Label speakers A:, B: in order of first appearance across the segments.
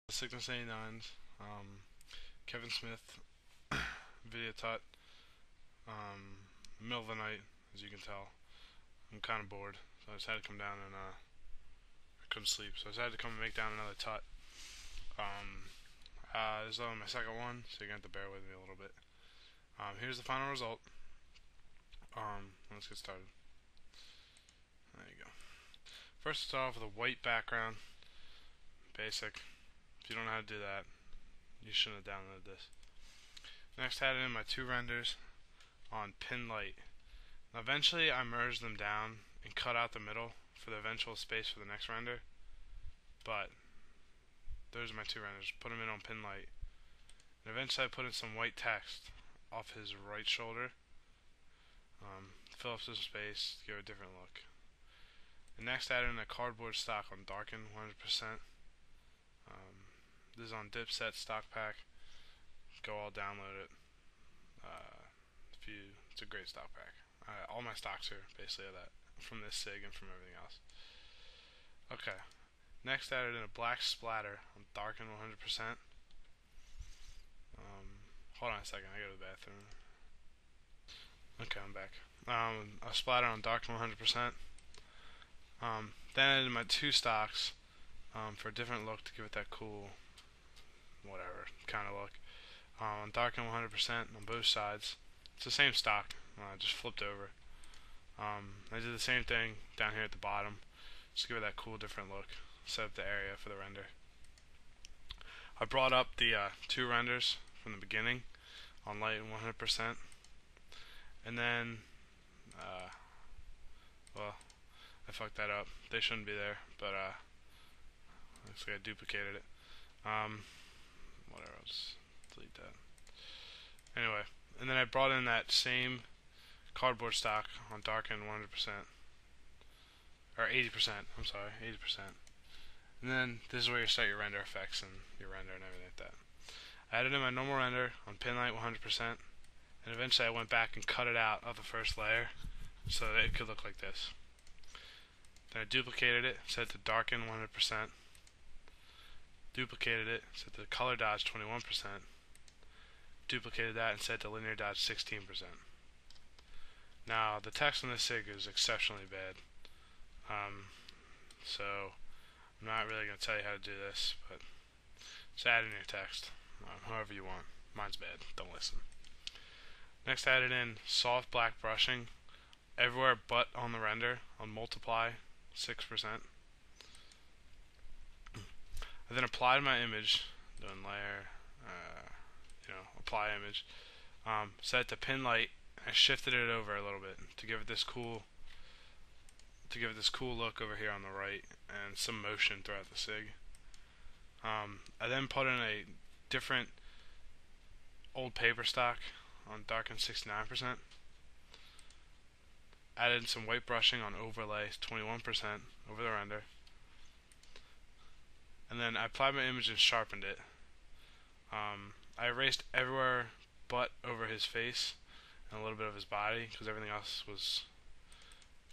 A: Sickness 89s, Kevin Smith, video tut, middle of the night, as you can tell. I'm kind of bored, so I just had to come down and, I couldn't sleep, so I just had to come and make down another tut. This is only my second one, so you're going to have to bear with me a little bit. Here's the final result. Let's get started. There you go. First, start off with a white background, basic. If you don't know how to do that, you shouldn't have downloaded this. Next, I added in my two renders on Pinlight. Now, eventually, I merged them down and cut out the middle for the eventual space for the next render. But those are my two renders. Put them in on Pinlight. And eventually, I put in some white text off his right shoulder. Fill up some space, give it a different look. And next, I added in a cardboard stock on Darken 100%. This is on Dipset Stock Pack. Go all download it. It's a great stock pack. All my stocks are basically that from this SIG and from everything else. Okay. Next, added in a black splatter on Darken 100%. Hold on a second. I go to the bathroom. Okay, I'm back. A splatter on Darken 100%. Then I added my two stocks for a different look to give it that cool, whatever kind of look. On Darken 100% on both sides. It's the same stock, just flipped over. I did the same thing down here at the bottom, just give it that cool different look. Set up the area for the render. I brought up the two renders from the beginning on light and 100%, and then, well, I fucked that up. They shouldn't be there, but looks like I duplicated it. Whatever, I'll just delete that. Anyway, and then I brought in that same cardboard stock on Darken 100%, or 80%, I'm sorry, 80%. And then this is where you start your render effects and your render and everything like that. I added in my normal render on Pinlight 100%, and eventually I went back and cut it out of the first layer so that it could look like this. Then I duplicated it, set to Darken 100%, duplicated it, set to Color Dodge 21%, duplicated that and set to Linear Dodge 16%. Now, the text on this SIG is exceptionally bad, so I'm not really going to tell you how to do this, but just add in your text, however you want. Mine's bad, don't listen. Next, I added in soft black brushing everywhere but on the render on Multiply 6%. I then applied my image, doing layer, apply image, set it to Pinlight. I shifted it over a little bit to give it this cool look over here on the right and some motion throughout the SIG. I then put in a different old paper stock on Darken 69%. Added some white brushing on Overlay 21% over the render. And then I applied my image and sharpened it. I erased everywhere but over his face and a little bit of his body because everything else was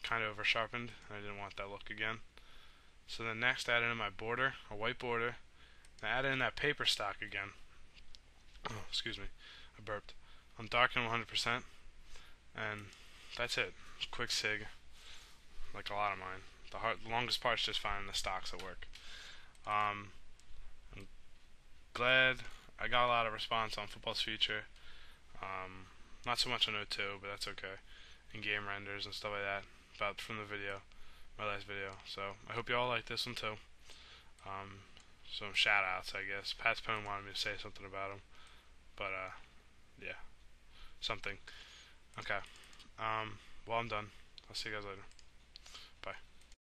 A: kind of over sharpened and I didn't want that look again. So then next I added in my border, a white border, and I added in that paper stock again. Oh, excuse me, I burped. I'm Darken 100%, and that's it. Quick SIG, like a lot of mine. The longest part's just finding the stocks at work. I'm glad I got a lot of response on Football's Future. Not so much on O2, but that's okay. And game renders and stuff like that from the video, my last video. So I hope you all like this one too. Some shout outs, I guess. Pat's Pone wanted me to say something about him, but yeah, something. Okay. Well, I'm done. I'll see you guys later.